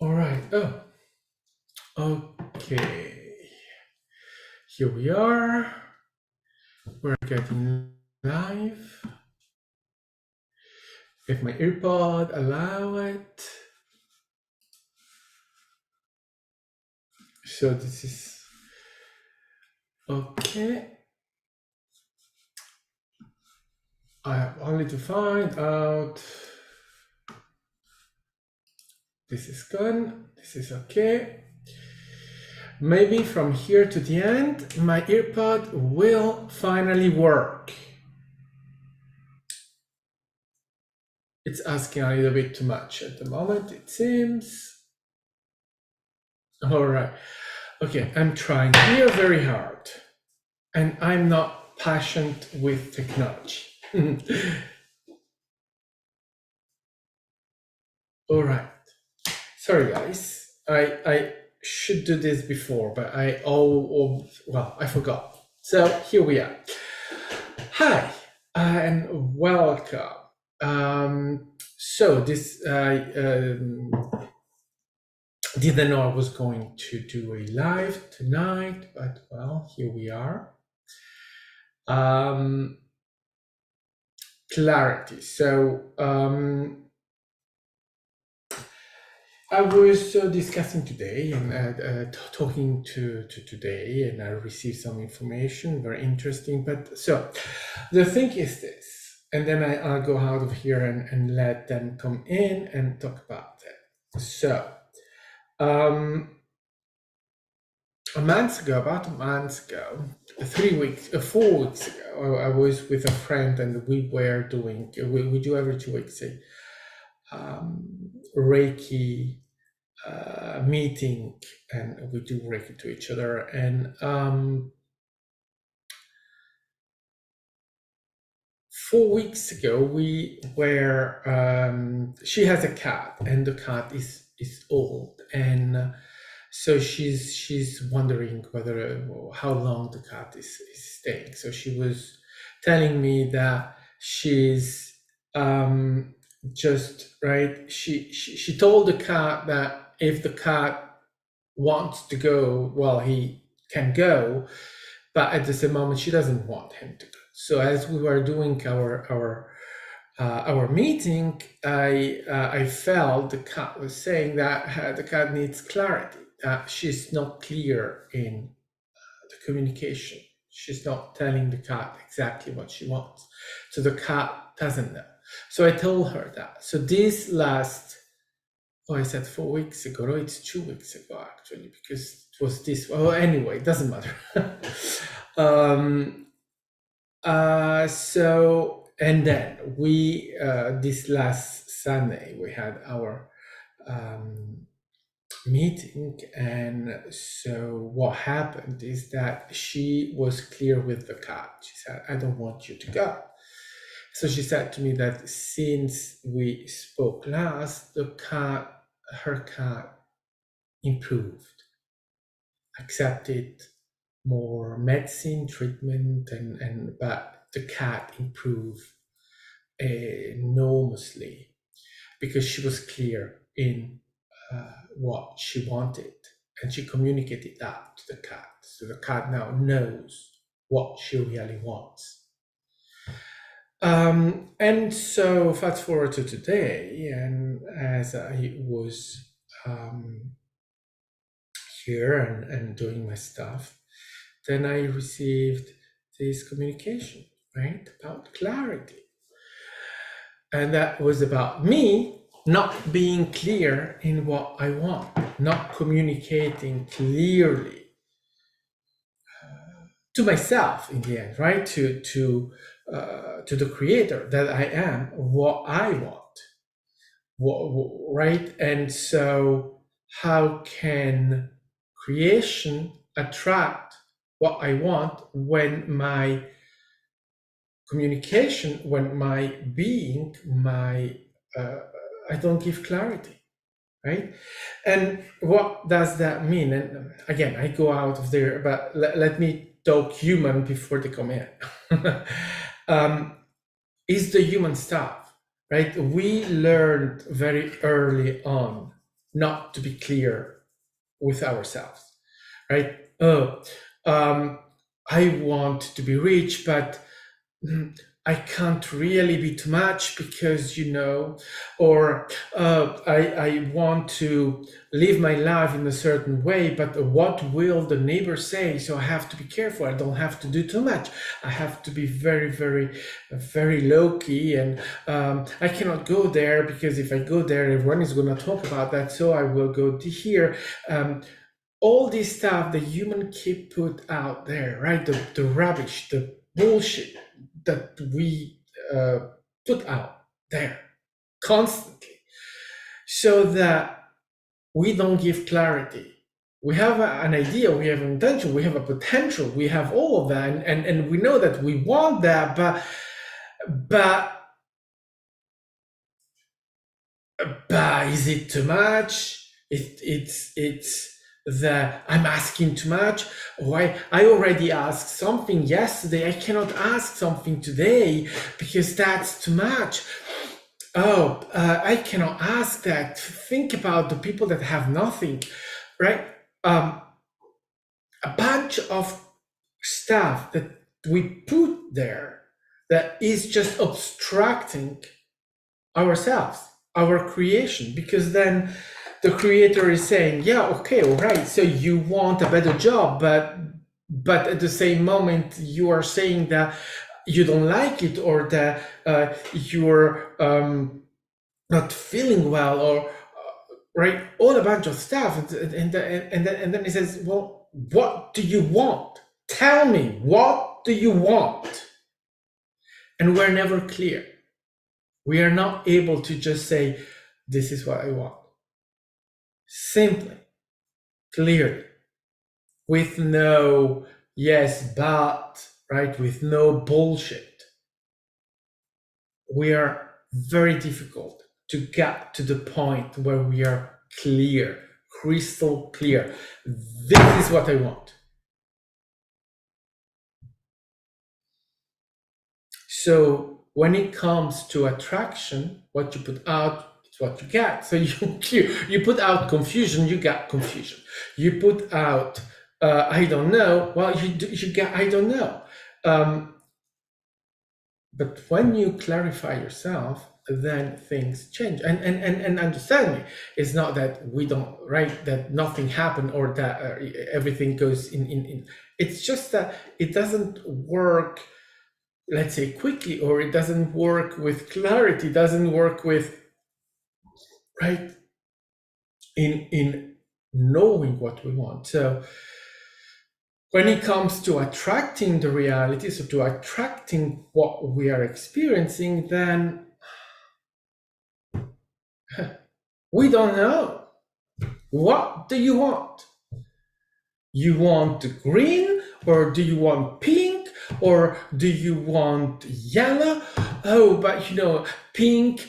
All right. Oh, okay. Here we are. We're getting live. If my earpod allow it. So this is okay. I have only to find out. This is gone. This is okay. Maybe from here to the end, my earpod will finally work. It's asking a little bit too much at the moment, it seems. All right. Okay, I'm trying here very hard. And I'm not passionate with technology. All right. Sorry, guys. I should do this before, but I forgot. So here we are. Hi, and welcome. So this I didn't know I was going to do a live tonight, but well, here we are. Clarity. So I was discussing today and talking to today, and I received some information, very interesting. But so the thing is this, and then I'll go out of here and let them come in and talk about it. So about a month ago, 4 weeks ago, I was with a friend and we were doing, we do every 2 weeks a Reiki meeting, and we do Reiki to each other. And 4 weeks ago, we were, she has a cat, and the cat is old, and so she's wondering whether how long the cat is staying. So she was telling me that she's just right. She told the cat that if the cat wants to go, well, he can go, but at the same moment she doesn't want him to go. So as we were doing our meeting, I felt the cat was saying that the cat needs clarity. She's not clear in the communication. She's not telling the cat exactly what she wants. So the cat doesn't know. So I told her that. So this last, I said 4 weeks ago. No, it's 2 weeks ago, actually, because it was this. Well, anyway, it doesn't matter. So, and then we, this last Sunday, we had our meeting, and so what happened is that she was clear with the cat. She said, I don't want you to go. So she said to me that since we spoke last, her cat improved, accepted more medicine treatment, but the cat improved enormously because she was clear in what she wanted, and she communicated that to the cat. So the cat now knows what she really wants. And so fast forward to today, and as I was here and doing my stuff, then I received this communication, right, about clarity. And that was about me not being clear in what I want, not communicating clearly to myself in the end, right? To the creator that I am, what I want, right? And so how can creation attract what I want when my communication, when my being, I don't give clarity, right? And what does that mean? And again, I go out of there, but let me talk human before they come in. Is the human stuff, right? We learned very early on not to be clear with ourselves, right? Oh, I want to be rich, but I can't really be too much because, or I want to live my life in a certain way, but what will the neighbor say? So I have to be careful. I don't have to do too much. I have to be very, very, very low key. And I cannot go there because if I go there, everyone is going to talk about that. So I will go to here. All this stuff the human keep put out there, right? The rubbish, the bullshit that we put out there constantly, so that we don't give clarity. We have an idea, we have an intention, we have a potential, we have all of that, and we know that we want that, but is it too much? It's the I'm asking too much. Why I already asked something yesterday. I cannot ask something today because that's too much. Oh, I cannot ask that. Think about the people that have nothing, right? A bunch of stuff that we put there that is just obstructing ourselves, our creation, because then the creator is saying, yeah, okay, all right, so you want a better job, but at the same moment you are saying that you don't like it, or that you're not feeling well, or right, all a bunch of stuff, and then he says, well, what do you want? Tell me, what do you want? And we're never clear. We are not able to just say, this is what I want. Simply, clearly, with no yes, but, right, with no bullshit. We are very difficult to get to the point where we are clear, crystal clear. This is what I want. So when it comes to attraction, what you put out is what you get. So you put out confusion, you get confusion. You put out I don't know, well, you get I don't know. But when you clarify yourself, then things change. And understand me, it's not that we don't, right, that nothing happened, or that everything goes in. It's just that it doesn't work, let's say, quickly, or it doesn't work with clarity, doesn't work with, right, in knowing what we want. So when it comes to attracting the reality, so to attracting what we are experiencing, then we don't know. What do you want? You want green, or do you want pink, or do you want yellow? Oh, but pink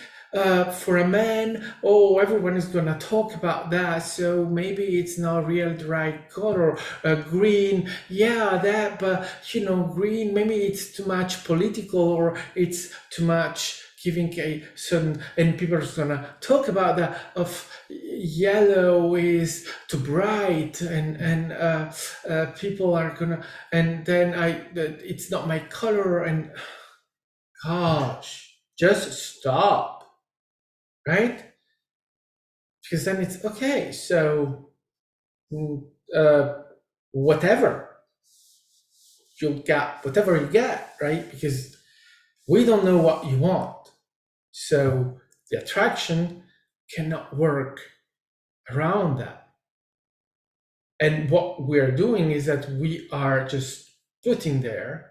for a man. Oh, everyone is gonna talk about that, so maybe it's not really the right color. Green, yeah, that, but green, maybe it's too much political, or it's too much giving a certain, and people are gonna talk about that. Of yellow is too bright, and people are gonna, and then it's not my color, and gosh, just stop, right? Because then it's okay. So whatever you get, right? Because we don't know what you want. So the attraction cannot work around that. And what we're doing is that we are just putting there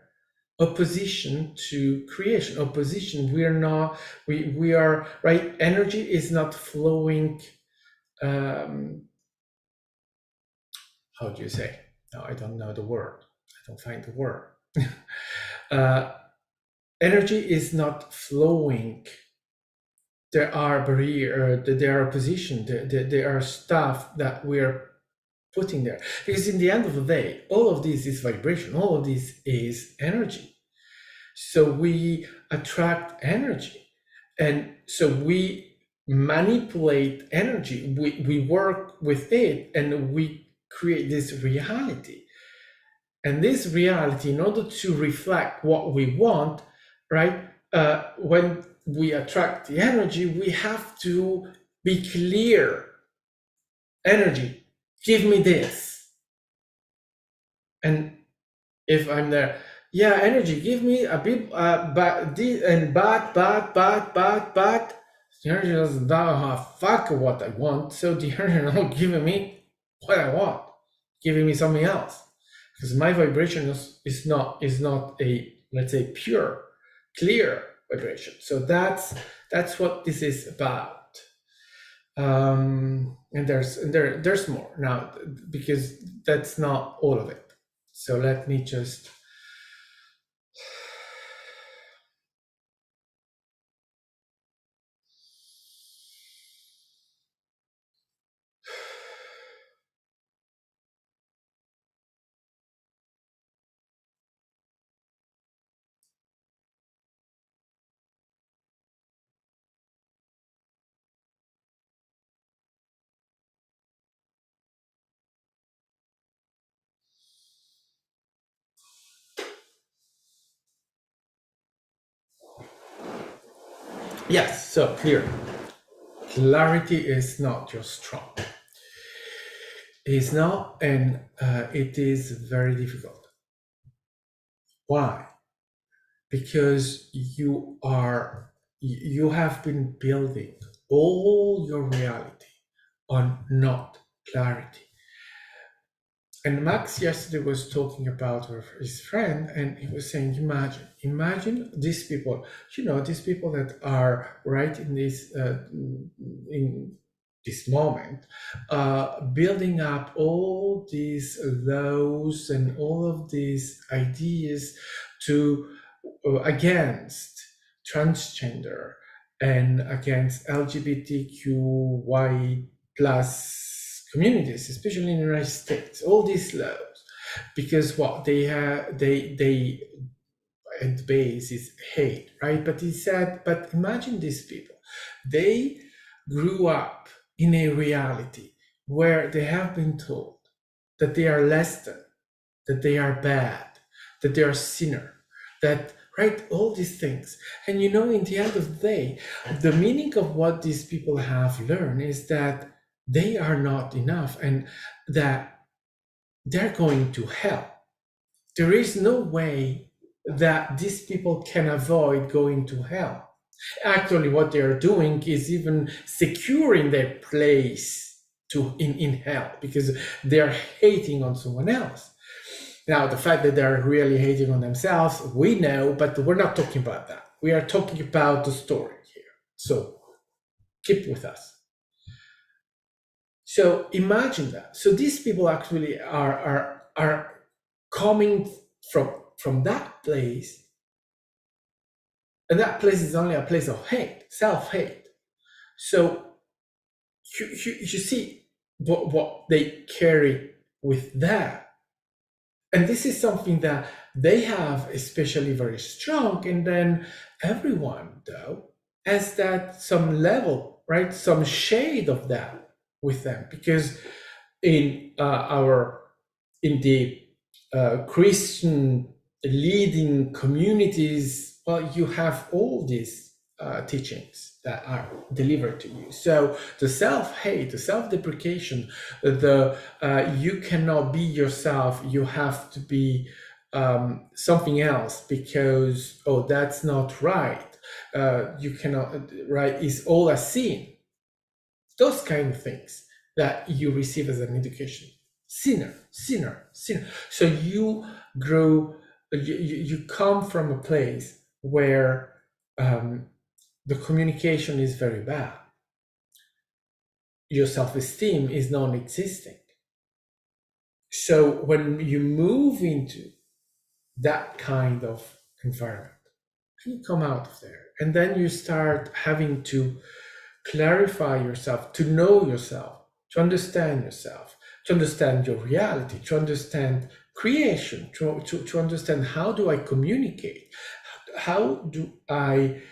opposition to creation, opposition. We are, right? Energy is not flowing. How do you say? No, I don't know the word. I don't find the word. Energy is not flowing. There are barriers, there are opposition, there are stuff that we're putting there. Because in the end of the day, all of this is vibration, all of this is energy. So we attract energy. And so we manipulate energy. We work with it and we create this reality. And this reality, in order to reflect what we want, right? When we attract the energy, we have to be clear. Energy, give me this. And if I'm there, yeah, energy, give me a bit, but this and but. The energy doesn't know fuck what I want, so the energy not giving me what I want, giving me something else, because my vibration is not a, let's say, pure, clear vibration. So that's what this is about. And there's more now, because that's not all of it. So let me just yes. So clear. Clarity is not your strong. It's not, and it is very difficult. Why? Because you have been building all your reality on not clarity. And Max yesterday was talking about his friend, and he was saying, imagine these people, these people that are right in this moment, building up all these laws and all of these ideas to against transgender and against LGBTQI plus communities, especially in the United States, all these laws, because what they have, they at the base is hate, right? But he said, but imagine these people, they grew up in a reality where they have been told that they are less than, that they are bad, that they are sinner, that, right, all these things. And in the end of the day, the meaning of what these people have learned is that they are not enough and that they're going to hell. There is no way that these people can avoid going to hell. Actually, what they are doing is even securing their place in hell, because they are hating on someone else. Now, the fact that they're really hating on themselves, we know, but we're not talking about that. We are talking about the story here. So keep with us. So imagine that. So these people actually are coming from that place, and that place is only a place of hate, self-hate. So you see what they carry with that. And this is something that they have especially very strong. And then everyone, though, has that some level, right? Some shade of that with them. Because in the Christian leading communities, well, you have all these teachings that are delivered to you. So the self-hate, the self-deprecation, the you cannot be yourself, you have to be something else because, oh, that's not right. You cannot, right, is all a sin. Those kind of things that you receive as an education. Sinner. So you grow, you come from a place where the communication is very bad. Your self-esteem is non-existent. So when you move into that kind of environment, you come out of there, and then you start having to clarify yourself, to know yourself, to understand yourself, to understand your reality, to understand creation, to understand how do I communicate, how do I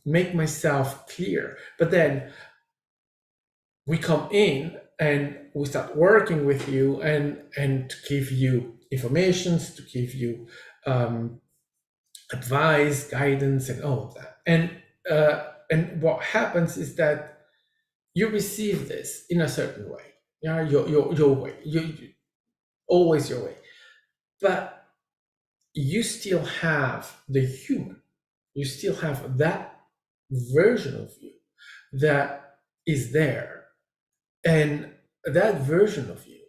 make myself clear. But then we come in and we start working with you and to give you informations, to give you advice, guidance, and all of that. And what happens is that you receive this in a certain way, yeah, your way, you always your way, but you still have the human, you still have that version of you that is there, and that version of you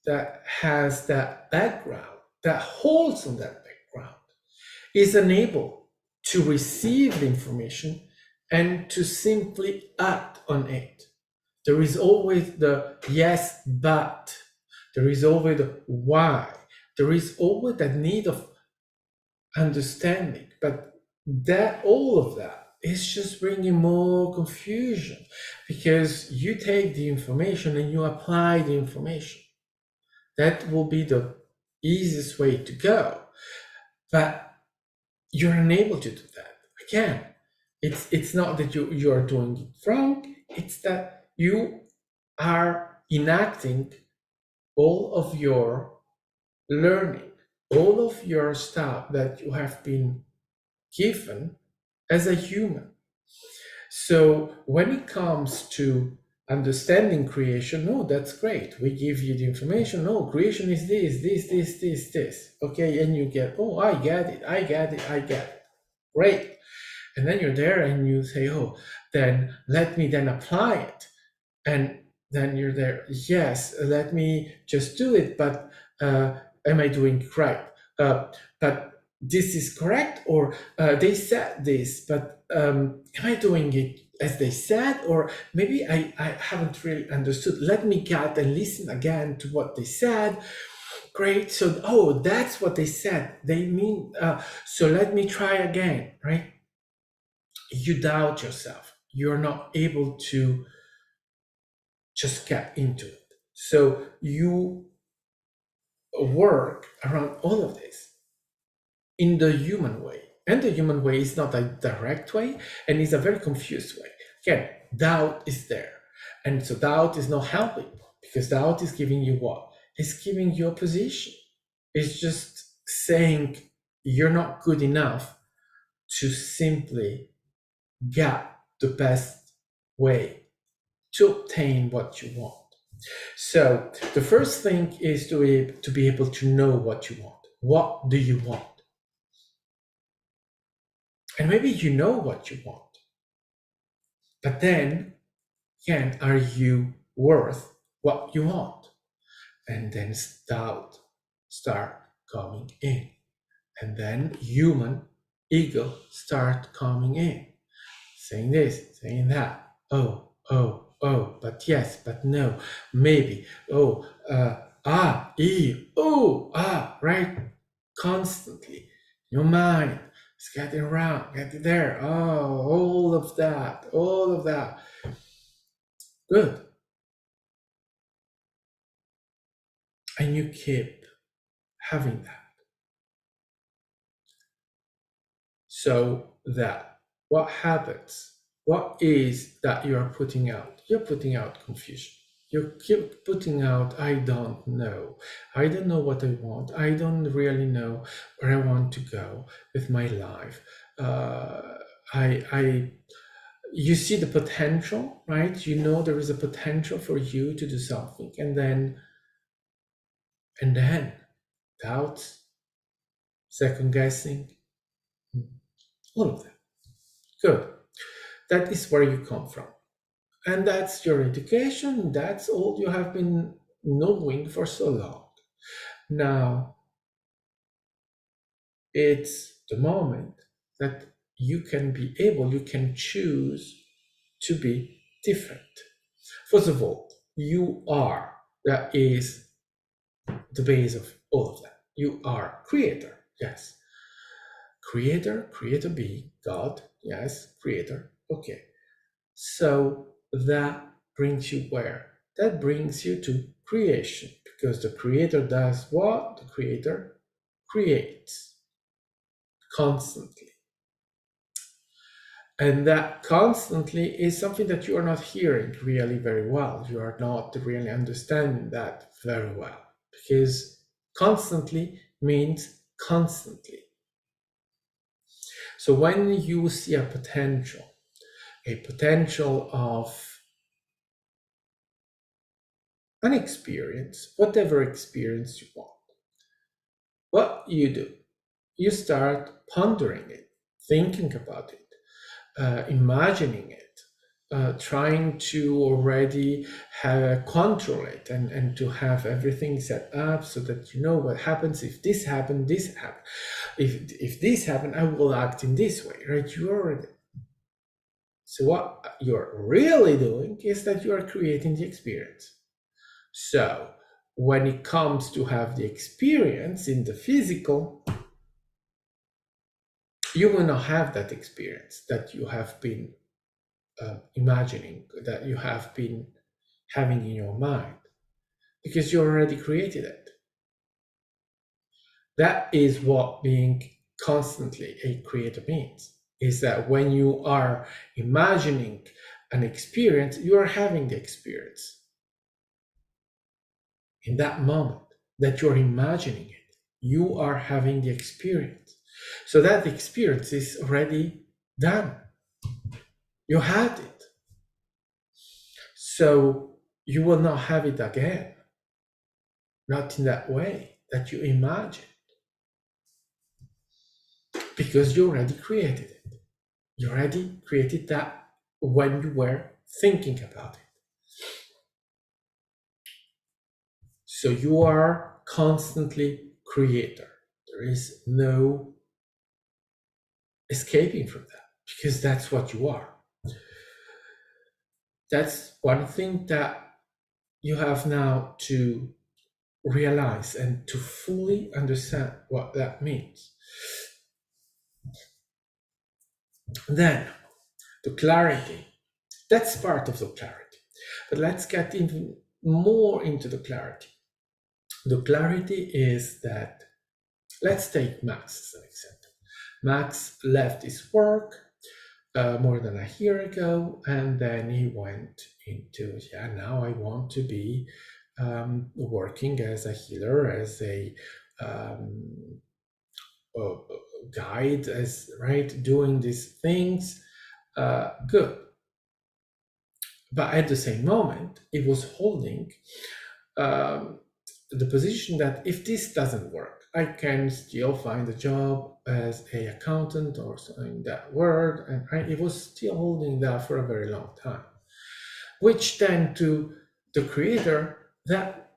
that has that background, that holds on that background, is unable to receive the information and to simply act on it. There is always the yes, but. There is always the why. There is always that need of understanding. But that all of that is just bringing more confusion, because you take the information and you apply the information. That will be the easiest way to go. But you're unable to do that. Again, it's not that you are doing it wrong, it's that you are enacting all of your learning, all of your stuff that you have been given as a human. So when it comes to understanding creation, no, that's great. We give you the information. No, creation is this. Okay, and you get, oh, I get it. Great. And then you're there and you say, oh, then let me then apply it. And then you're there, yes, let me just do it, but am I doing it right? But this is correct, or they said this, but am I doing it as they said, or maybe I haven't really understood. Let me get and listen again to what they said. Great, so, oh, that's what they said. They mean, so let me try again, right? You doubt yourself. You're not able to just get into it. So you work around all of this in the human way. And the human way is not a direct way, and is a very confused way. Again, doubt is there. And so doubt is not helping, because doubt is giving you what? It's giving you a position. It's just saying you're not good enough to simply get the best way to obtain what you want. So the first thing is to be able to know what you want. What do you want? And maybe you know what you want, but then again, are you worth what you want? And then doubt start coming in, and then human ego start coming in, saying this, saying that. Oh, but yes, but no, maybe. Oh, right? Constantly. Your mind is getting around, getting there. Oh, all of that. Good. And you keep having that. So that what happens? What is that you are putting out? You're putting out confusion. You keep putting out, I don't know. I don't know what I want. I don't really know where I want to go with my life. I you see the potential, right? You know there is a potential for you to do something, and then doubts, second guessing, all of that. Good. That is where you come from. And that's your education. That's all you have been knowing for so long. Now, it's the moment that you can choose to be different. First of all, you are. That is the base of all of that. You are creator. Yes. Creator being God. Yes. Creator. Okay. So that brings you where? That brings you to creation, because the creator does what? The creator creates constantly. And that constantly is something that you are not hearing really very well. You are not really understanding that very well, because constantly means constantly. So when you see a potential of an experience, whatever experience you want, what you do, you start pondering it, thinking about it, imagining it, trying to already control it, and to have everything set up so that you know what happens if this happened, this happened. If this happened, I will act in this way, right? You already. So what you're really doing is that you are creating the experience. So when it comes to have the experience in the physical, you will not have that experience that you have been imagining, that you have been having in your mind, because you already created it. That is what being constantly a creator means, is that when you are imagining an experience, you are having the experience. In that moment that you're imagining it, you are having the experience. So that experience is already done. You had it. So you will not have it again. Not in that way that you imagine. Because you already created it. You already created that when you were thinking about it. So you are constantly creator. There is no escaping from that, because that's what you are. That's one thing that you have now to realize and to fully understand what that means. Then, the clarity. That's part of the clarity. But let's get even more into the clarity. The clarity is that, let's take Max as an example. Max left his work more than a year ago, and then he went into, now I want to be working as a healer, as a guide, as right, doing these things, good. But at the same moment, it was holding the position that if this doesn't work, I can still find a job as an accountant or something that word, and it was still holding that for a very long time. Which then to the creator, that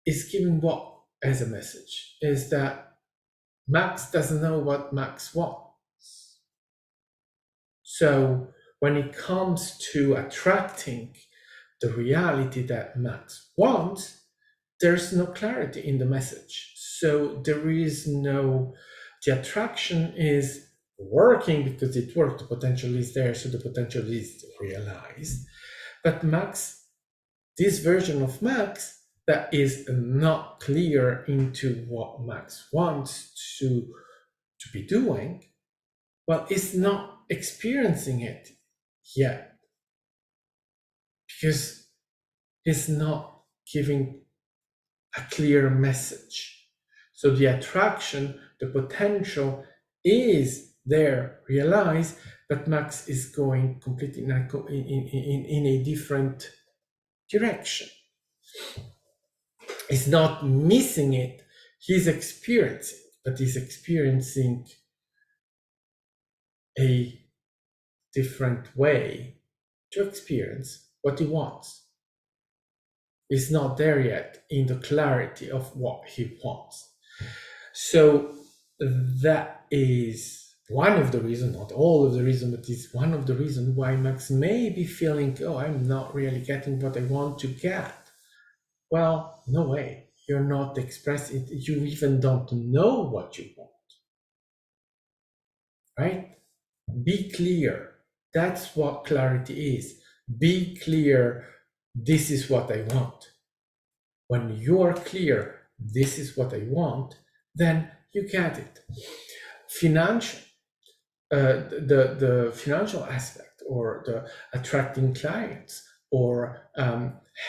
is giving what as a message, is that Max doesn't know what Max wants. So when it comes to attracting the reality that Max wants, there's no clarity in the message. So there is no, the attraction is working because it worked, the potential is there, so the potential is realized. But Max, this version of Max that is not clear into what Max wants to be doing, well, it's not experiencing it yet, because it's not giving a clear message. So the attraction, the potential is there, realized, but Max is going completely in a different direction. He's not missing it, he's experiencing, but he's experiencing a different way to experience what he wants. He's not there yet in the clarity of what he wants. So that is one of the reasons, not all of the reasons, but it's one of the reasons why Max may be feeling, oh, I'm not really getting what I want to get. Well, no way. You're not expressing it. You even don't know what you want. Right? Be clear. That's what clarity is. Be clear. This is what I want. When you are clear, this is what I want, then you get it. Financial. the financial aspect, or the attracting clients, or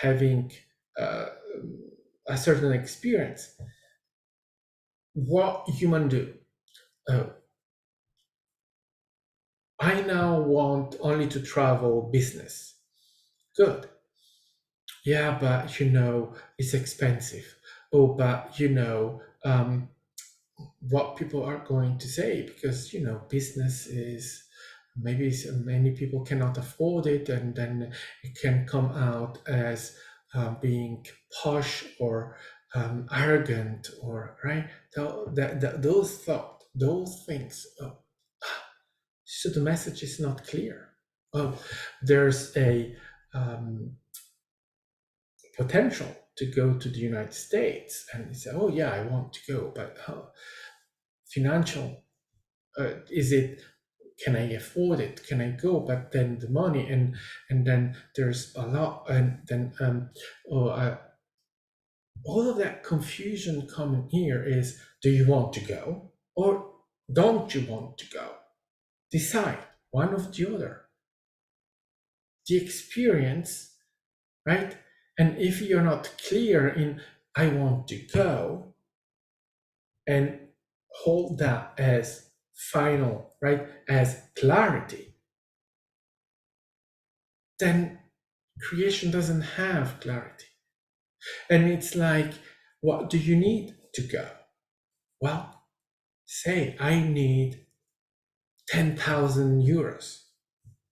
having uh, a certain experience. What human do? Uh, I now want only to travel business. Good. Yeah, but it's expensive. Oh, but what people are going to say, because business is, maybe many people cannot afford it, and then it can come out as being posh, or arrogant, or right. Those things. So the message is not clear. Oh, there's a potential to go to the United States, and you say, oh yeah, I want to go, but financial, is it, can I afford it, can I go? But then the money, and then there's a lot, and then oh, all of that confusion coming here is, do you want to go, or don't you want to go? Decide one of the other. The experience, right? And if you're not clear in, I want to go, and hold that as final, right, as clarity, then creation doesn't have clarity. And it's like, what do you need to go? Well, say I need 10,000 euros,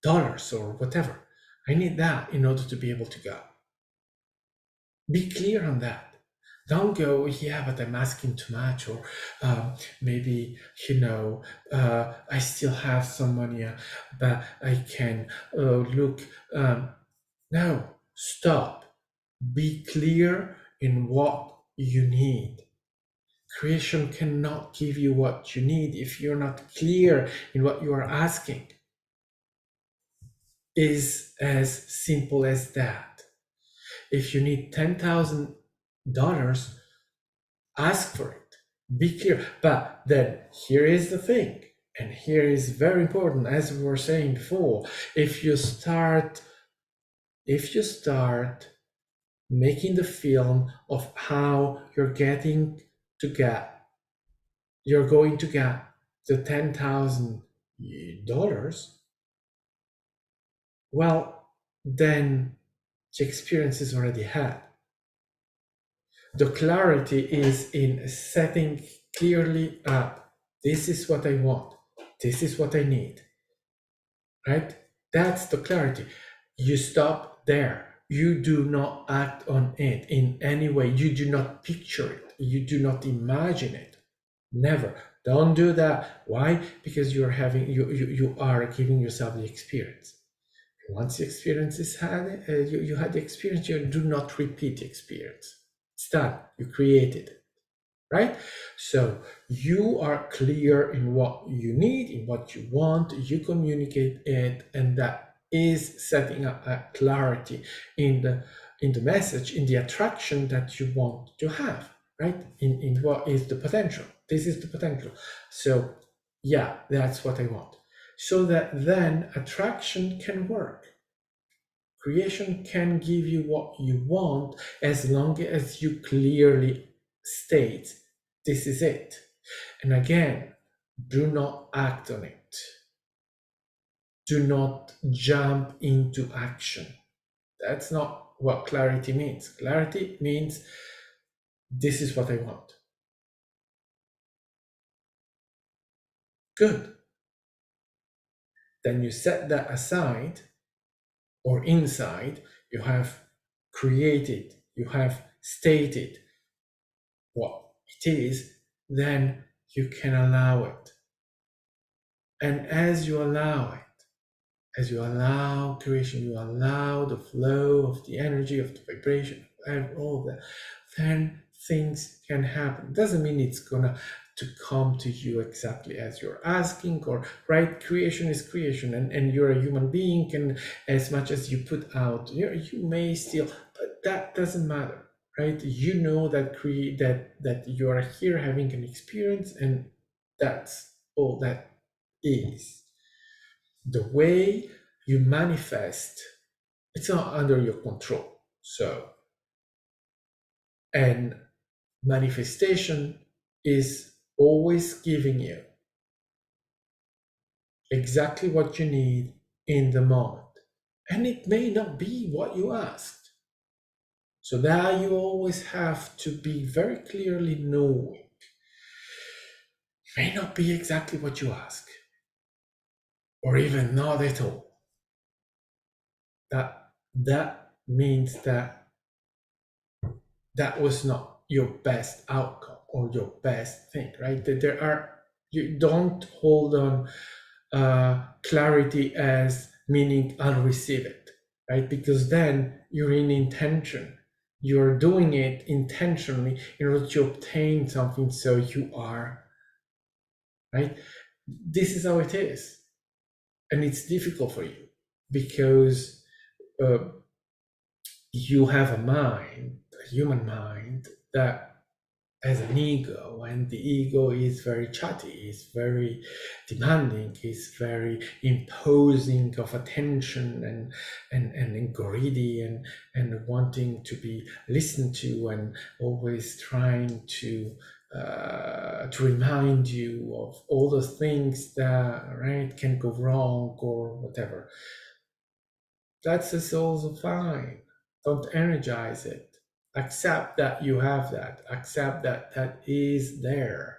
dollars, or whatever. I need that in order to be able to go. Be clear on that. Don't go, yeah, but I'm asking too much, or maybe, I still have some money, but I can look. No, stop. Be clear in what you need. Creation cannot give you what you need if you're not clear in what you are asking. Is as simple as that. If you need $10,000, ask for it. Be clear. But then here is the thing, and here is very important, as we were saying before. If you start making the film of how you're going to get the $10,000, well, then the experience is already had. The clarity is in setting clearly up. This is what I want. This is what I need. Right? That's the clarity. You stop there. You do not act on it in any way. You do not picture it. You do not imagine it. Never. Don't do that. Why? Because you are giving yourself the experience. Once the experience is had, you had the experience. You do not repeat the experience. It's done. You created it, right? So you are clear in what you need, in what you want. You communicate it, and that is setting up a clarity in the message, in the attraction that you want to have, right? In what is the potential. This is the potential. So yeah, that's what I want. So that then attraction can work. Creation can give you what you want as long as you clearly state, this is it. And again, do not act on it. Do not jump into action. That's not what clarity means. Clarity means, this is what I want. Good. Then you set that aside, or inside. You have created, you have stated what it is, then you can allow it. And as you allow it, as you allow creation, you allow the flow of the energy, of the vibration, and all that, then things can happen. It doesn't mean it's gonna to come to you exactly as you're asking, or right. Creation is creation, and you're a human being, and as much as you put out, you may still, but that doesn't matter, right? You know that that you are here having an experience, and that's all that is the way you manifest. It's not under your control. So, and manifestation is always giving you exactly what you need in the moment. And it may not be what you asked. So that you always have to be very clearly knowing. May not be exactly what you ask, or even not at all. That means that that was not your best outcome or your best thing, right? That there are, you don't hold on clarity as meaning I'll receive it, right? Because then you're in intention. You're doing it intentionally in order to obtain something, so you are, right? This is how it is. And it's difficult for you because uh, you have a mind, a human mind, that has an ego, and the ego is very chatty, is very demanding, is very imposing of attention, and greedy, and wanting to be listened to, and always trying to remind you of all the things that, right, can go wrong or whatever. That's also fine. Don't energize it. Accept that you have that. Accept that that is there.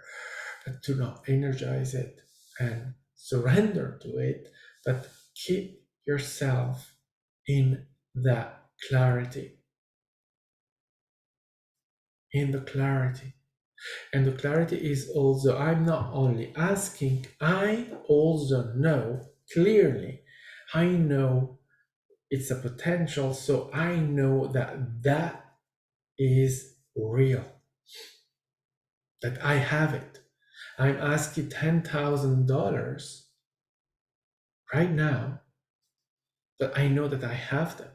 But do not energize it and surrender to it. But keep yourself in that clarity. In the clarity. And the clarity is also, I'm not only asking, I also know clearly. I know it's a potential, so I know that that is real, that I have it. I'm asking $10,000 right now, but I know that I have them.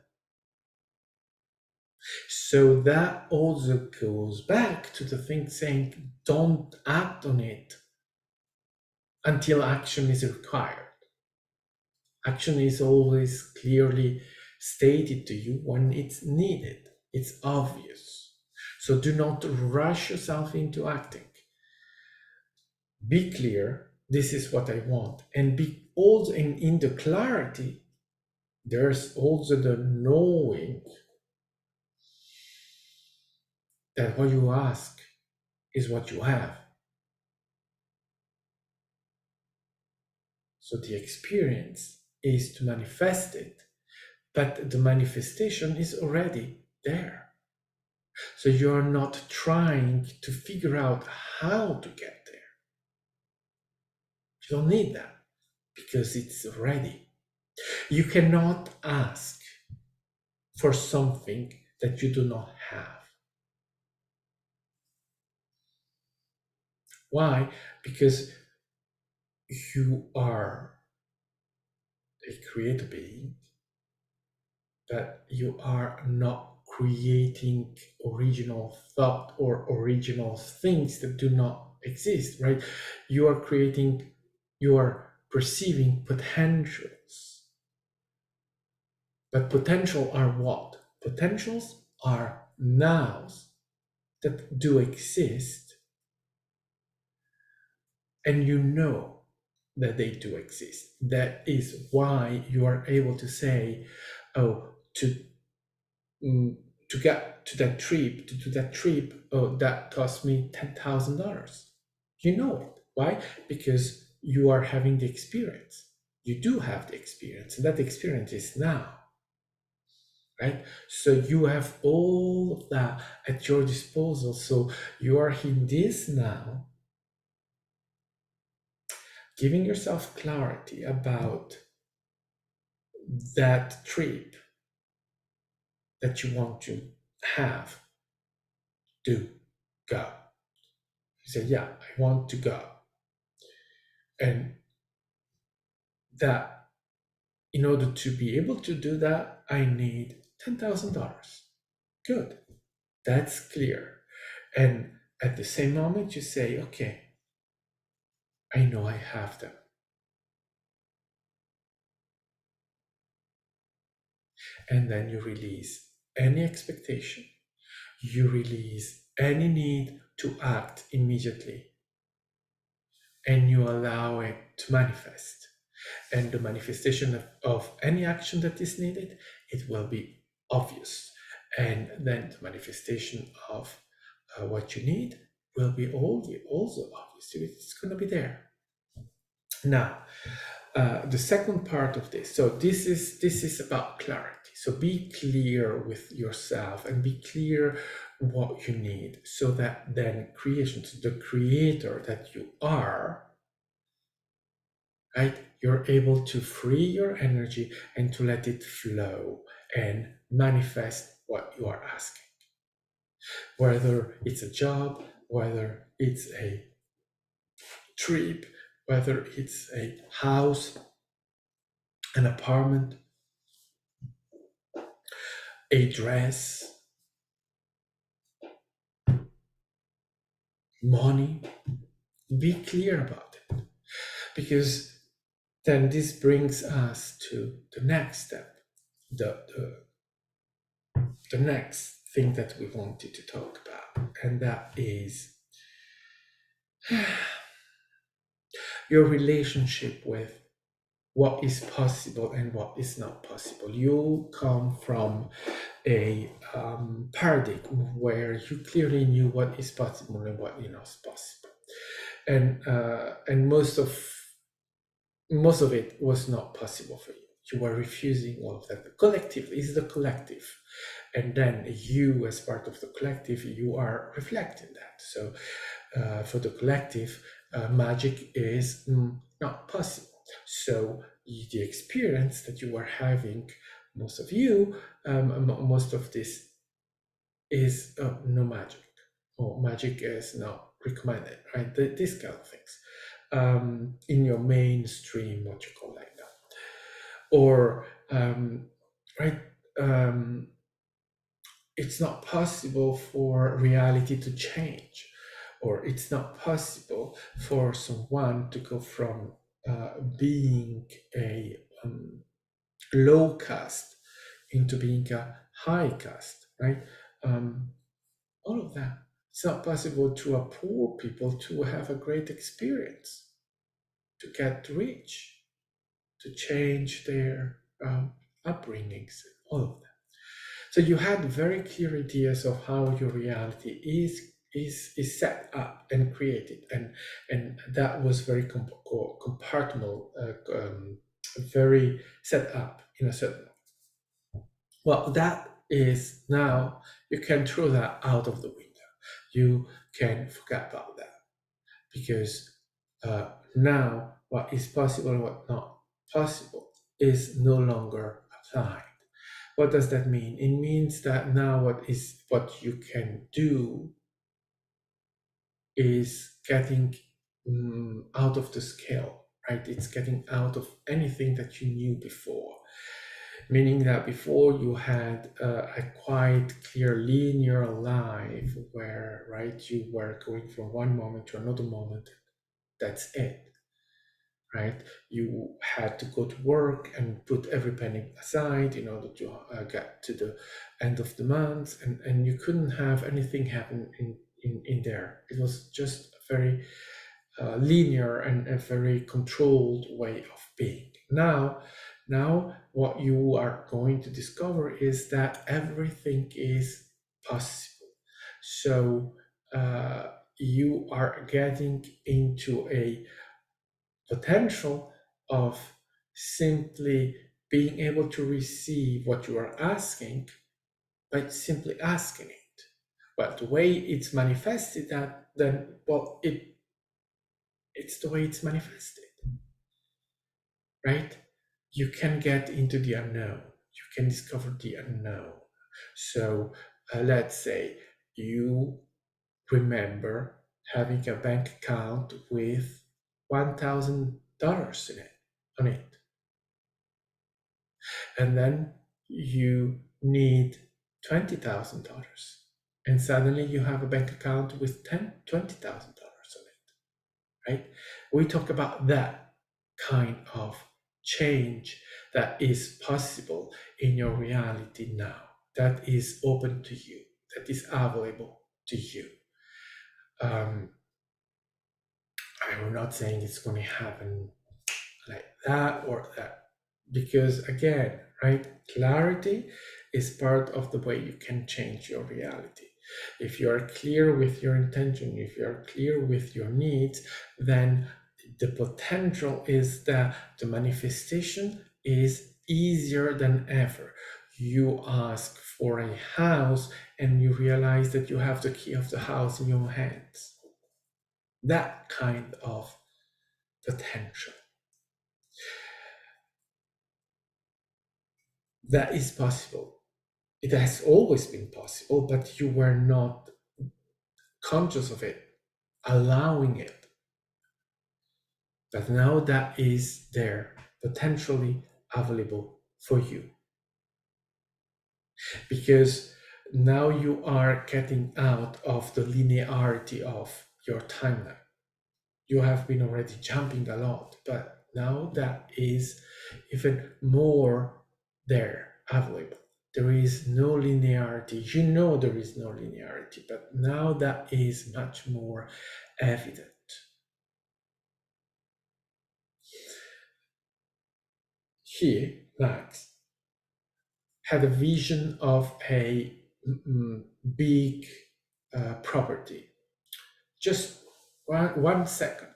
So that also goes back to the thing saying, don't act on it until action is required. Action is always clearly stated to you when it's needed. It's obvious. So do not rush yourself into acting. Be clear, this is what I want. And be also in the clarity, there's also the knowing that what you ask is what you have. So the experience is to manifest it, but the manifestation is already there. So you're not trying to figure out how to get there. You don't need that because it's ready. You cannot ask for something that you do not have. Why? Because you are a creator being, but you are not creating original thought or original things that do not exist, right? You are creating, you are perceiving potentials. But potential are what? Potentials are nows that do exist, and you know that they do exist. That is why you are able to say, oh, to get to that trip, to do that trip, oh, that cost me $10,000. You know it. Why? Because you are having the experience. You do have the experience, and that experience is now, right? So you have all of that at your disposal. So you are in this now, giving yourself clarity about that trip that you want to have, do, go. You say, yeah, I want to go. And that in order to be able to do that, I need $10,000. Good. That's clear. And at the same moment, you say, okay, I know I have them. And then you release any expectation, you release any need to act immediately, and you allow it to manifest. And the manifestation of any action that is needed, it will be obvious. And then the manifestation of what you need will be also obvious. It's going to be there. Now, the second part of this. So this is about clarity. So be clear with yourself and be clear what you need, so that then creation, so the creator that you are, right? You're able to free your energy and to let it flow and manifest what you are asking. Whether it's a job, whether it's a trip, whether it's a house, an apartment, a dress, money, be clear about it. Because then this brings us to the next step, the next thing that we wanted to talk about, and that is your relationship with what is possible and what is not possible. You come from a paradigm where you clearly knew what is possible and what is not possible, and most of it was not possible for you. You were refusing all of that. The collective is the collective, and then you, as part of the collective, you are reflecting that. So for the collective, magic is not possible. So the experience that you are having, most of you, most of this is no magic, or magic is not recommended, right? These kind of things in your mainstream, what you call like that, or right. It's not possible for reality to change, or it's not possible for someone to go from being a low caste into being a high caste, right? All of that. It's not possible to a poor people to have a great experience, to get rich, to change their upbringings, all of that. So you had very clear ideas of how your reality is set up and created, and that was very compartmental, very set up in a certain way. Well, that is now you can throw that out of the window. You can forget about that, because now what is possible and what not possible is no longer applied. What does that mean? It means that now what you can do is getting out of the scale, right? It's getting out of anything that you knew before. Meaning that before you had a quite clear linear life where, right, you were going from one moment to another moment. That's it. Right? You had to go to work and put every penny aside in order to get to the end of the month, and you couldn't have anything happen in there. It was just a very linear and a very controlled way of being. Now, what you are going to discover is that everything is possible. So you are getting into a potential of simply being able to receive what you are asking by simply asking it. Well, the way it's manifested, that then, well, it's the way it's manifested, right? You can get into the unknown. You can discover the unknown. So let's say you remember having a bank account with $1,000 in it, on it. And then you need $20,000, and suddenly you have a bank account with $20,000 on it, right? We talk about that kind of change that is possible in your reality now, that is open to you, that is available to you. I'm not saying it's going to happen like that or that, because again, right, clarity is part of the way you can change your reality. If you are clear with your intention, if you are clear with your needs, then the potential is that the manifestation is easier than ever. You ask for a house and you realize that you have the key of the house in your hands. That kind of potential. That is possible. It has always been possible, but you were not conscious of it, allowing it. But now that is there, potentially available for you. Because now you are getting out of the linearity of your timeline. You have been already jumping a lot, but now that is even more there, available. There is no linearity. You know there is no linearity, but now that is much more evident. He, Max, had a vision of a big property. Just one second.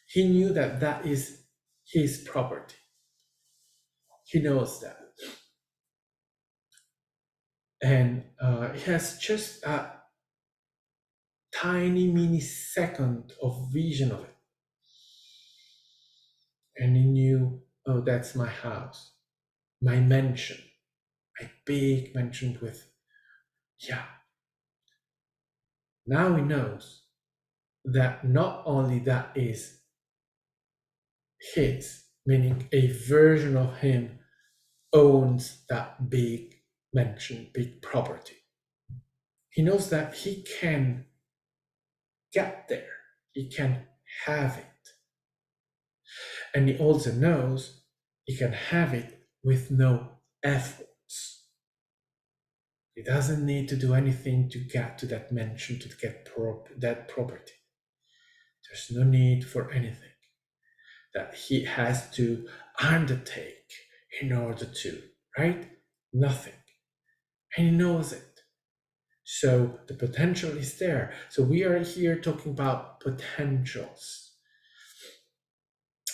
He knew that that is his property. He knows that. And he has just a tiny mini second of vision of it. And he knew, oh, that's my house, my mansion, my big mansion with, yeah. Now he knows that not only that is his, meaning a version of him owns that big mansion, big property. He knows that he can get there, he can have it. And he also knows he can have it with no efforts. He doesn't need to do anything to get to that mansion, to get that property. There's no need for anything that he has to undertake in order to, right? Nothing. And he knows it. So the potential is there. So we are here talking about potentials.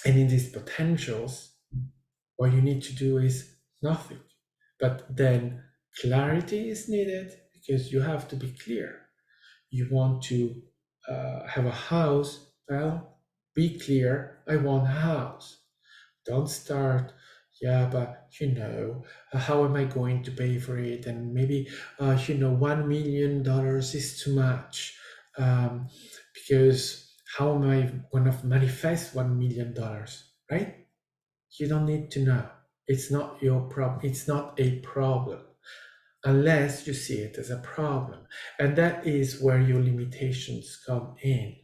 And in these potentials, what you need to do is nothing. But then clarity is needed because you have to be clear. You want to have a house, well, be clear, I want a house. Don't start, yeah, but how am I going to pay for it? And maybe, $1 million is too much, because how am I going to manifest $1 million, right? You don't need to know. It's not your problem. It's not a problem unless you see it as a problem. And that is where your limitations come in.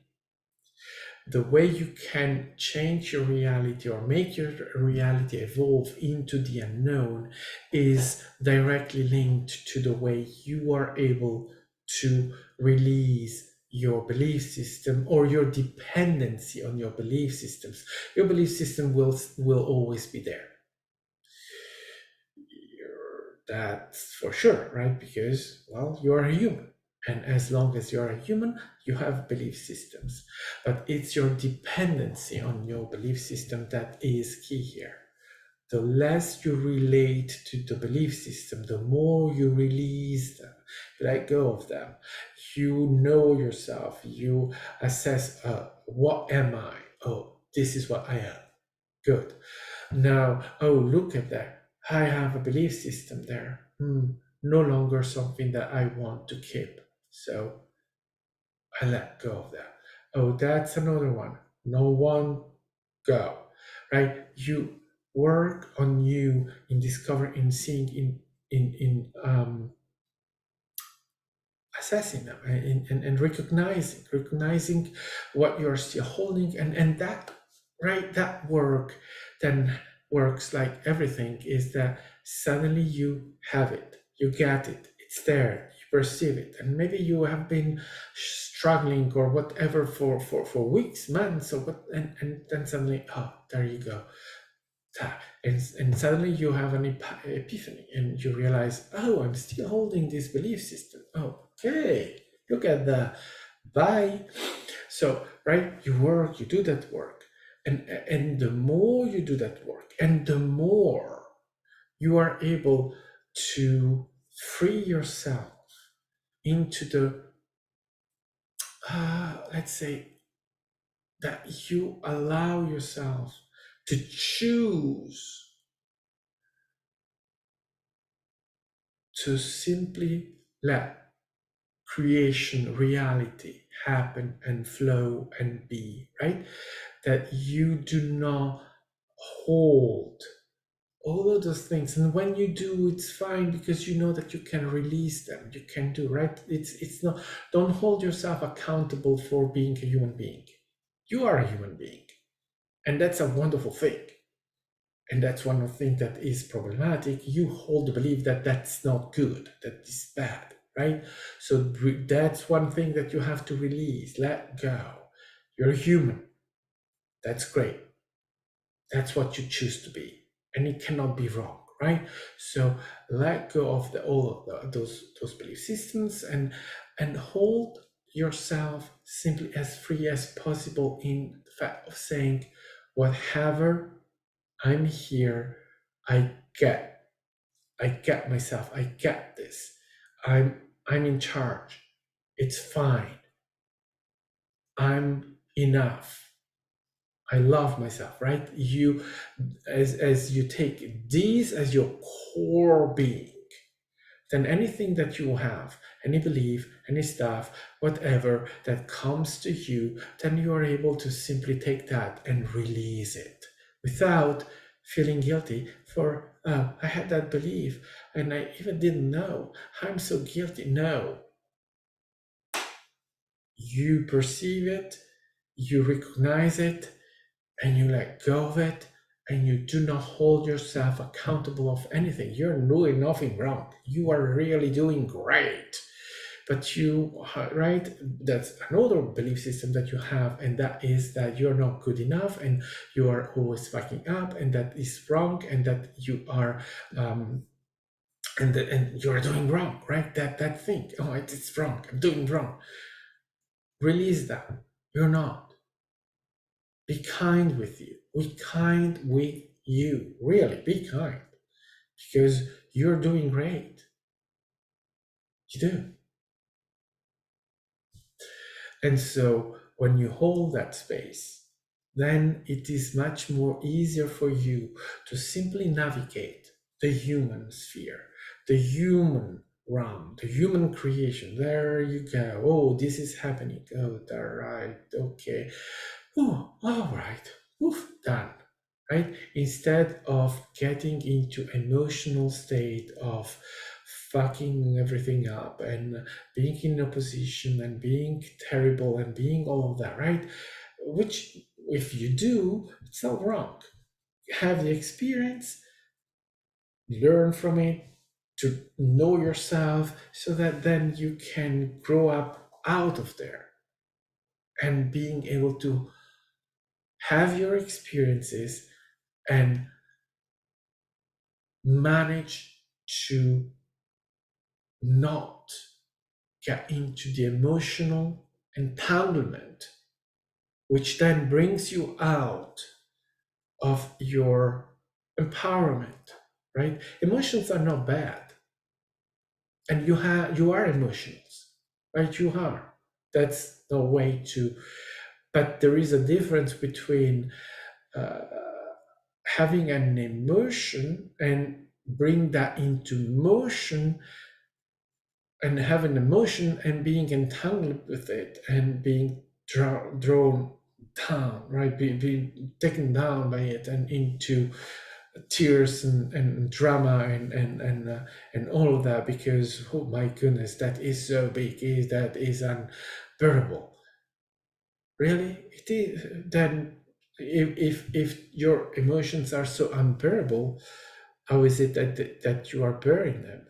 The way you can change your reality or make your reality evolve into the unknown is directly linked to the way you are able to release your belief system or your dependency on your belief systems. Your belief system will always be there. That's for sure, right? Because, well, you are a human. And as long as you're a human, you have belief systems. But it's your dependency on your belief system that is key here. The less you relate to the belief system, the more you release them, you let go of them. You know yourself, you assess, what am I? Oh, this is what I am. Good. Now, oh, look at that. I have a belief system there. No longer something that I want to keep. So I let go of that. Oh, that's another one. No one, go. Right? You work on you in discovering, in seeing, in assessing them, and recognizing what you're still holding, and that, right, that work then works like everything is that suddenly you have it, you get it, it's there, you perceive it, and maybe you have been struggling or whatever for weeks, months, or what, and then suddenly, oh, there you go. And suddenly you have an epiphany and you realize, oh, I'm still holding this belief system. Okay, look at that. Bye. So, right, you work, you do that work. And the more you do that work, and the more you are able to free yourself into the, let's say, that you allow yourself to choose to simply let creation, reality happen and flow and be, right? That you do not hold all of those things. And when you do, it's fine because you know that you can release them. You can do, right? It's not, don't hold yourself accountable for being a human being. You are a human being. And that's a wonderful thing. And that's one of the things that is problematic. You hold the belief that that's not good, that is bad, right? So that's one thing that you have to release, let go. You're human. That's great. That's what you choose to be. And it cannot be wrong, right? So let go of all of those belief systems and hold yourself simply as free as possible in the fact of saying, whatever, I'm here, I get myself, I get this. I'm in charge. It's fine. I'm enough. I love myself, right? You as you take these as your core being, then anything that you have, any belief, any stuff, whatever that comes to you, then you are able to simply take that and release it without feeling guilty for, oh, I had that belief and I even didn't know. I'm so guilty. No, you perceive it, you recognize it, and you let go of it, and you do not hold yourself accountable of anything. You're doing nothing wrong. You are really doing great. But you, right, that's another belief system that you have, and that is that you're not good enough, and you are always fucking up, and that is wrong, and that you are, and you're doing wrong, right? That thing, oh, it's wrong. I'm doing wrong. Release that. You're not. Be kind with you. Be kind with you. Really, be kind. Because you're doing great. You do. And so when you hold that space, then it is much more easier for you to simply navigate the human sphere, the human realm, the human creation. There you go. Oh, this is happening. Oh, all right. Okay. Oh, all right. Oof, done. Right? Instead of getting into emotional state of fucking everything up and being in opposition and being terrible and being all of that, right? Which, if you do, it's not wrong. Have the experience, learn from it, to know yourself, so that then you can grow up out of there and being able to have your experiences and manage to not get into the emotional entanglement, which then brings you out of your empowerment, right? Emotions are not bad, and you are emotions, right? You are. That's no way to. But there is a difference between uh, having an emotion and bring that into motion, and have an emotion and being entangled with it and being drawn down, right? Being taken down by it and into tears and drama and all of that, because oh my goodness, that is so big, that is unbearable. Really, it is. Then If your emotions are so unbearable, how is it that you are bearing them?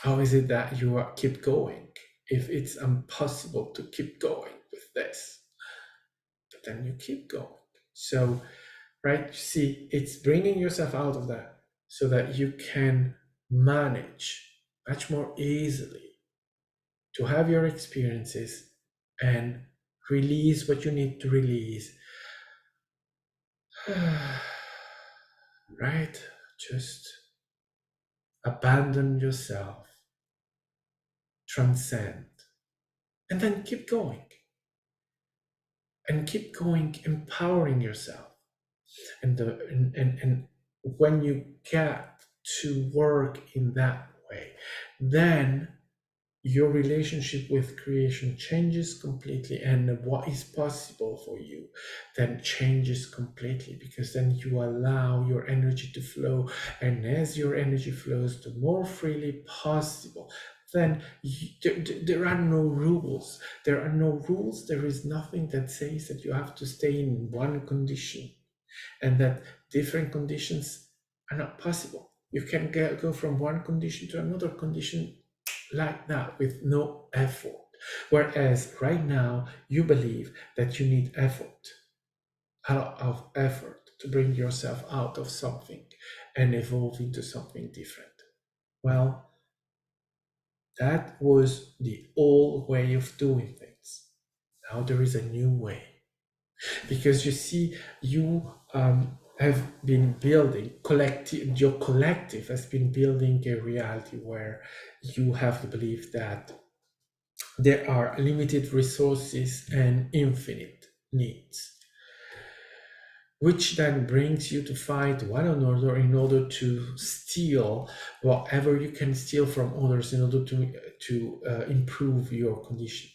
How is it that you are keep going if it's impossible to keep going with this? But then you keep going. So, right, you see, it's bringing yourself out of that so that you can manage much more easily to have your experiences and release what you need to release. Right? Just abandon yourself, transcend, and then keep going, empowering yourself. And when you get to work in that way, then your relationship with creation changes completely, and what is possible for you then changes completely, because then you allow your energy to flow, and as your energy flows, the more freely possible, then there are no rules. There are no rules. There is nothing that says that you have to stay in one condition and that different conditions are not possible. You can go from one condition to another condition like that with no effort. Whereas right now, you believe that you need effort, a lot of effort to bring yourself out of something and evolve into something different. Well, that was the old way of doing things. Now there is a new way. Because you see, you have been building collective, your collective has been building a reality where you have the belief that there are limited resources and infinite needs, which then brings you to fight one another in order to steal whatever you can steal from others in order to improve your conditions.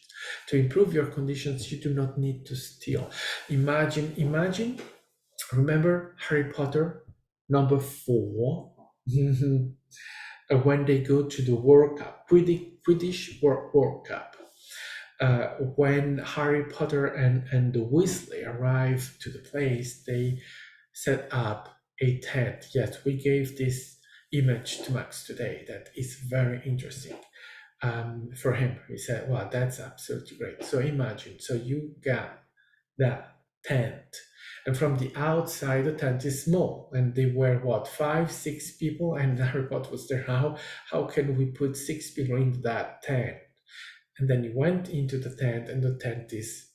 To improve your conditions, you do not need to steal. Imagine, remember Harry Potter number 4? When they go to the World Cup, Quidditch World Cup. When Harry Potter and the Weasley arrive to the place, they set up a tent. Yes, we gave this image to Max today that is very interesting for him. He said, wow, that's absolutely great. So imagine, so you got that tent. And from the outside, the tent is small, and they were what, 5, 6 people, and Harry Potter was there. How can we put 6 people into that tent? And then he went into the tent, and the tent is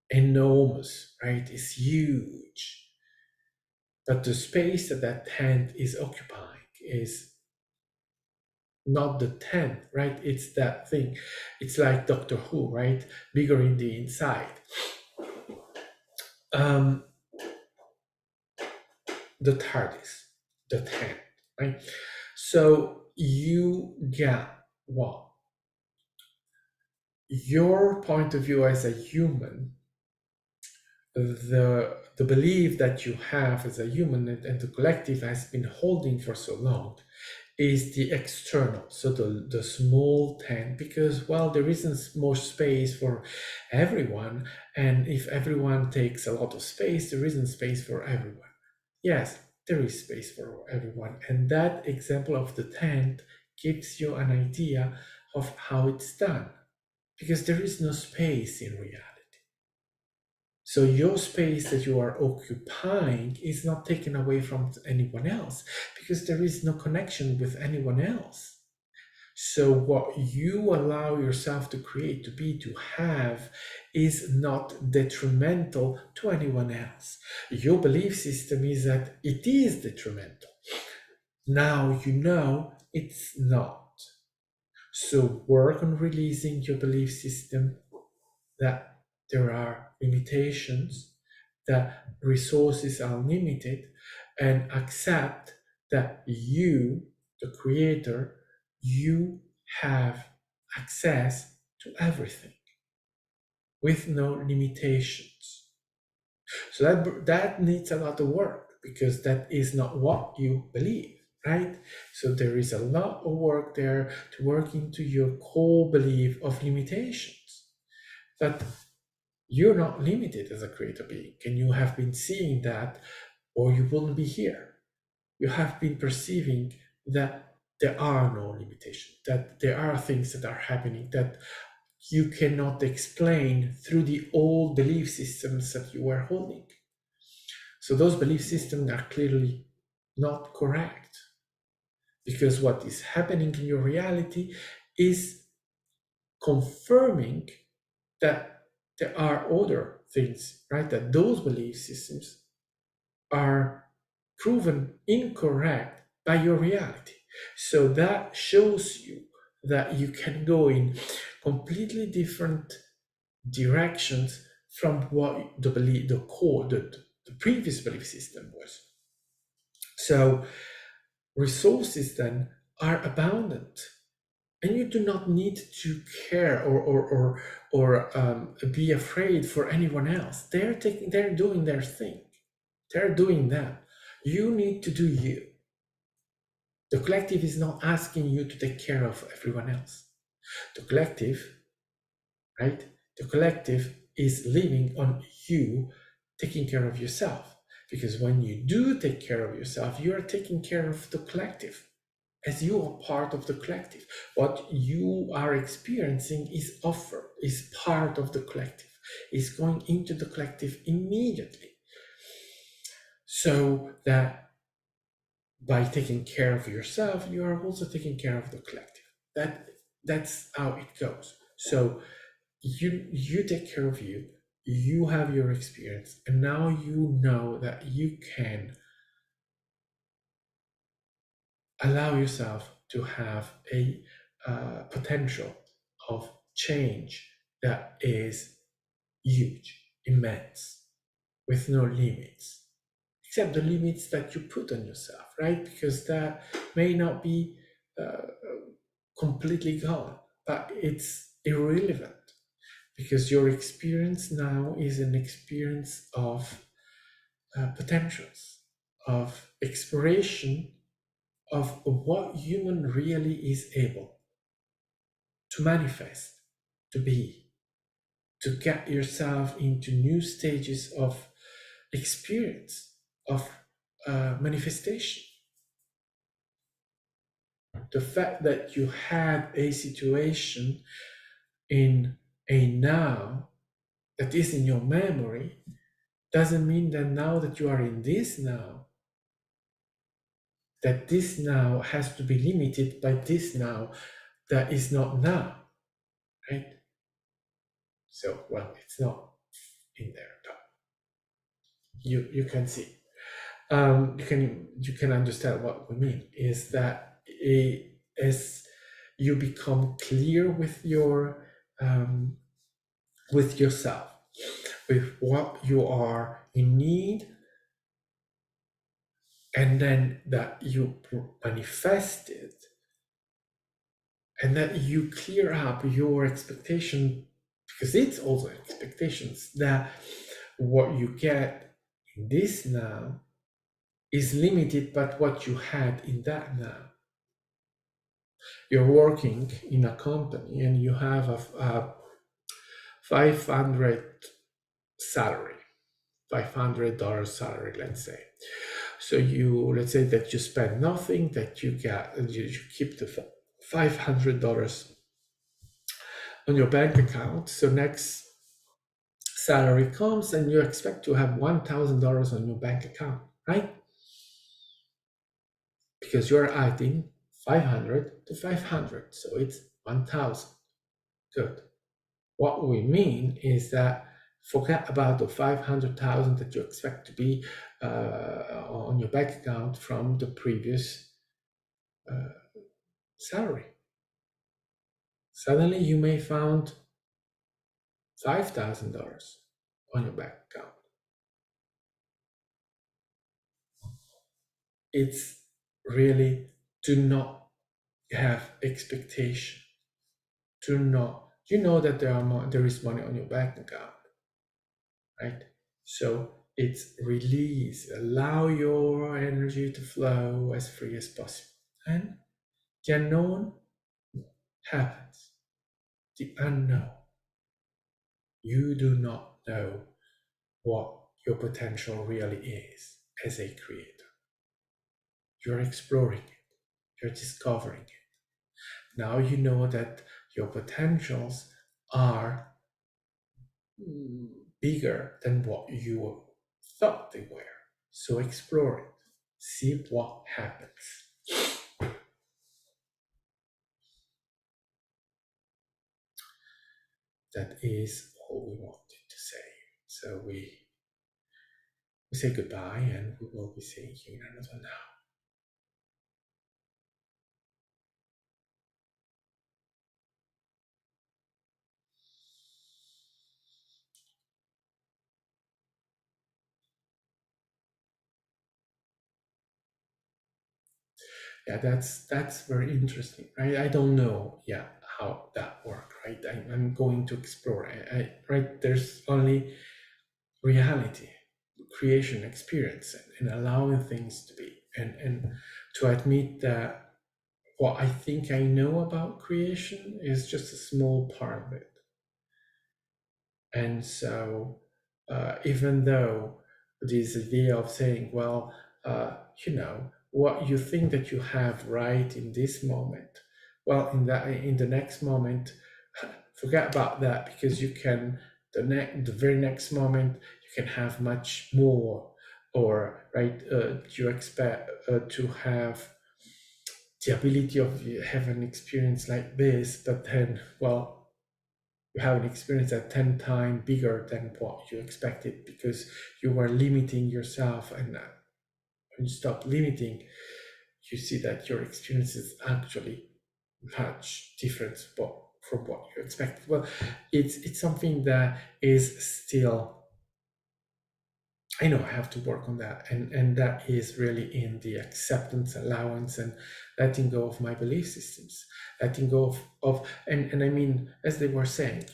enormous, right? It's huge. But the space that that tent is occupying is not the tent, right? It's that thing. It's like Doctor Who, right? Bigger in the inside. Um, the TARDIS, the tent, right? So you get what? Your point of view as a human, the belief that you have as a human and the collective has been holding for so long is the external, so the small tent, because, well, there isn't more space for everyone, and if everyone takes a lot of space, there isn't space for everyone. Yes, there is space for everyone, and that example of the tent gives you an idea of how it's done, because there is no space in reality. So your space that you are occupying is not taken away from anyone else, because there is no connection with anyone else. So what you allow yourself to create, to be, to have, is not detrimental to anyone else. Your belief system is that it is detrimental. Now you know it's not. So work on releasing your belief system that there are limitations, that resources are limited, and accept that you, the creator, you have access to everything with no limitations. So that needs a lot of work, because that is not what you believe, right? So there is a lot of work there to work into your core belief of limitations. But You're not limited as a creator being, and you have been seeing that, or you wouldn't be here. You have been perceiving that there are no limitations, that there are things that are happening that you cannot explain through the old belief systems that you were holding. So those belief systems are clearly not correct, because what is happening in your reality is confirming that there are other things, right? That those belief systems are proven incorrect by your reality. So that shows you that you can go in completely different directions from what the belief, the core, the previous belief system was. So resources then are abundant, and you do not need to care or be afraid for anyone else. They're doing their thing. They're doing that. You need to do you. The collective is not asking you to take care of everyone else. The collective, right? The collective is living on you taking care of yourself. Because when you do take care of yourself, you are taking care of the collective, as you are part of the collective. What you are experiencing is part of the collective, is going into the collective immediately. So that by taking care of yourself, you are also taking care of the collective. That's how it goes. So you take care of you, you have your experience, and now you know that you can allow yourself to have a potential of change that is huge, immense, with no limits, except the limits that you put on yourself, right? Because that may not be uh, completely gone, but it's irrelevant, because your experience now is an experience of potentials, of exploration of what human really is able to manifest, to be, to get yourself into new stages of experience, of manifestation. The fact that you had a situation in a now that is in your memory doesn't mean that now that you are in this now, that this now has to be limited by this now that is not now, right? So, well, it's not in there, but you can see. You can understand what we mean is that as you become clear with yourself, with what you are in need, and then that you manifest it, and that you clear up your expectation, because it's also expectations, that what you get in this now is limited by what you had in that now. You're working in a company and you have a 500 salary, $500 salary, let's say. So let's say that you spend nothing, that you keep the $500 on your bank account. So next salary comes and you expect to have $1,000 on your bank account, right? Because you're adding 500 to 500, so it's 1,000. Good. What we mean is that forget about the 500,000 that you expect to be on your bank account from the previous salary. Suddenly you may find $5,000 on your bank account. It's really to not have expectation, to not, you know that there is money on your bank account, right? So it's release, allow your energy to flow as free as possible. And the unknown happens. The unknown, you do not know what your potential really is as a creator. You're exploring it, you're discovering it. Now you know that your potentials are bigger than what you thought they were. So explore it, see what happens. That is all we wanted to say. So we say goodbye, and we will be seeing you in another now. Yeah, that's very interesting, right? I don't know yet how that works, right? I'm going to explore. Right? There's only reality, creation, experience, and allowing things to be, and to admit that what I think I know about creation is just a small part of it. And so, even though this idea of saying, well, what you think that you have right in this moment, well, in the next moment, forget about that, because you can the very next moment you can have much more, or right, you expect to have the ability of have an experience like this, but then, well, you have an experience that 10 times bigger than what you expected, because you were limiting yourself. And when you stop limiting, you see that your experience is actually much different from what you expected. Well, it's something that is still, I know I have to work on that, and that is really in the acceptance, allowance, and letting go of my belief systems, letting go of and I mean, as they were saying,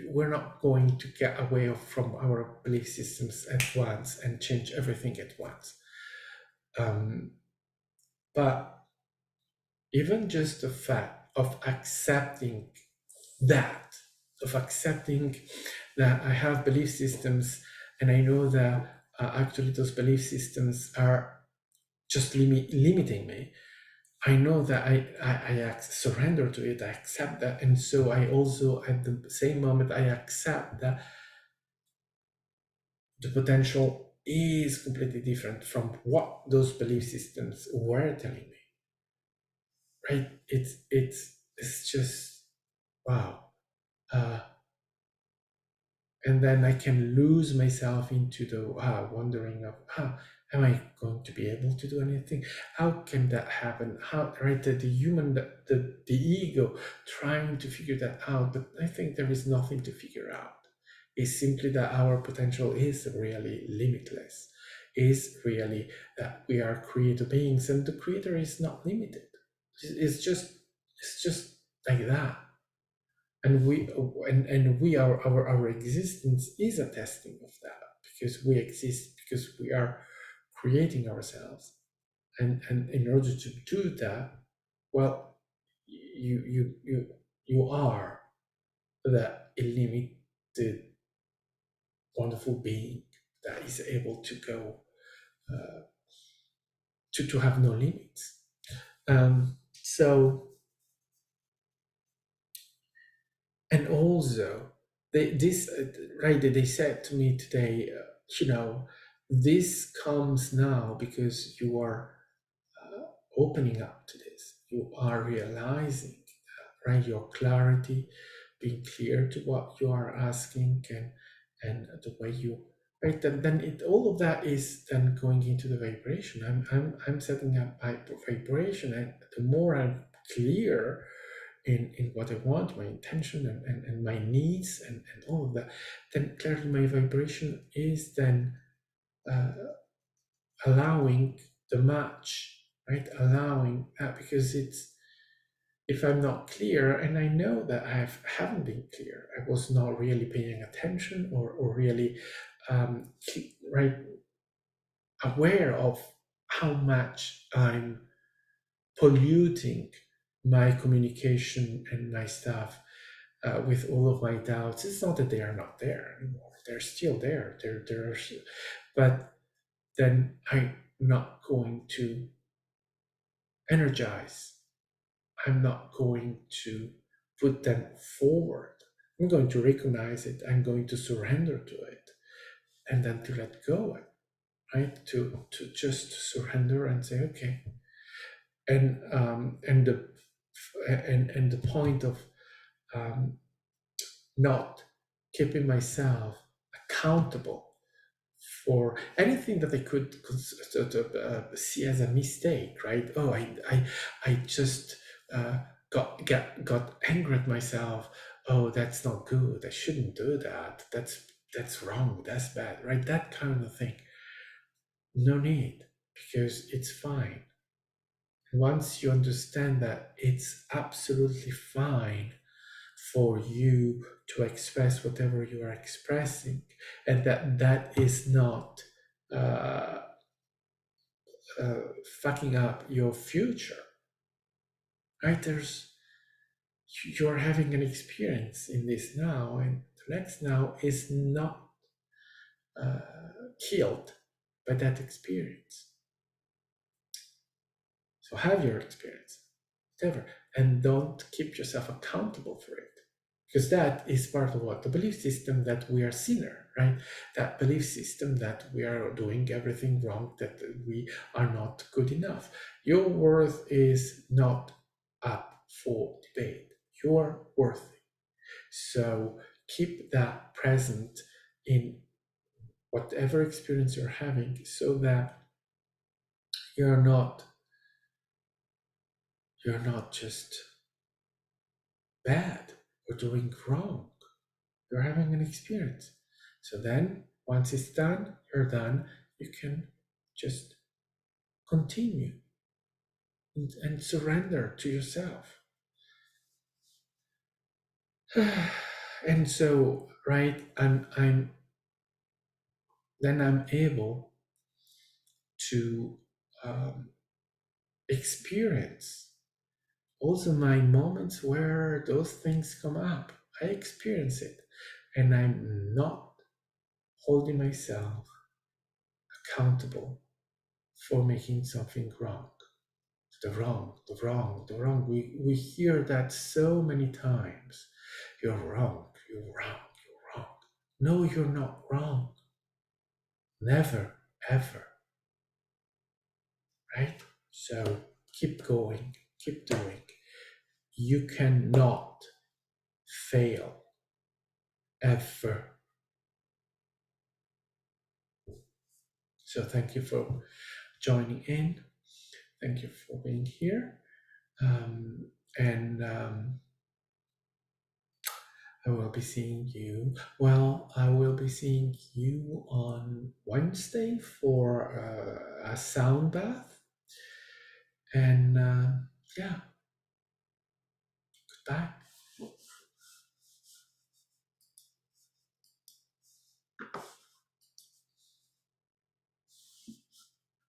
we're not going to get away from our belief systems at once and change everything at once. But even just the fact of accepting that, of accepting that I have belief systems, and I know that actually those belief systems are just limiting me. I know that I surrender to it, I accept that. And so I also, at the same moment, I accept that the potential is completely different from what those belief systems were telling me. Right? It's just wow. Uh, and then I can lose myself into the wondering of am I going to be able to do anything? How can that happen? How, right, the human, the ego trying to figure that out, but I think there is nothing to figure out. It's simply that our potential is really limitless, is really that we are creator beings, and the creator is not limited. It's just like that. And we are our existence is a testing of that, because we exist because we are creating ourselves. And in order to do that, well, you are the illimited wonderful being that is able to go to have no limits. So, and also this right, they said to me today, this comes now because you are opening up to this, you are realizing that, right, your clarity, being clear to what you are asking, and the way you, right, then it, all of that is then going into the vibration. I'm setting up my vibration, and the more I'm clear in what I want, my intention, and my needs, and all of that, then clearly my vibration is then uh, allowing the match, right? Allowing that, because it's, if I'm not clear, and I know that haven't been clear, I was not really paying attention, or really right, aware of how much I'm polluting my communication and my stuff with all of my doubts. It's not that they are not there anymore. They're still there. They're, but then I'm not going to energize. I'm not going to put them forward. I'm going to recognize it. I'm going to surrender to it, and then to let go, right? To just surrender and say, okay. And the point of um, not keeping myself accountable for anything that I could sort of see as a mistake, right? Oh, I just got angry at myself. Oh, that's not good. I shouldn't do that. That's wrong. That's bad, right? That kind of thing. No need, because it's fine. Once you understand that it's absolutely fine for you to express whatever you are expressing, and that is not uh, fucking up your future, right? You're having an experience in this now, and the next now is not uh, killed by that experience. So have your experience, whatever, and don't keep yourself accountable for it. Because that is part of what? The belief system that we are sinner, right? That belief system that we are doing everything wrong, that we are not good enough. Your worth is not up for debate. You're worthy. So keep that present in whatever experience you're having, so that you're not just bad or doing wrong. You're having an experience. So then, once it's done, you're done. You can just continue and surrender to yourself. And so, right, I'm then I'm able to experience also my moments where those things come up. I experience it, and I'm not holding myself accountable for making something wrong. The wrong, the wrong, the wrong. We hear that so many times. You're wrong, you're wrong, you're wrong. No, you're not wrong. Never, ever. Right? So keep going, keep doing. You cannot fail ever. So thank you for joining in. Thank you for being here. And I will be seeing you. Well, I will be seeing you on Wednesday for a sound bath.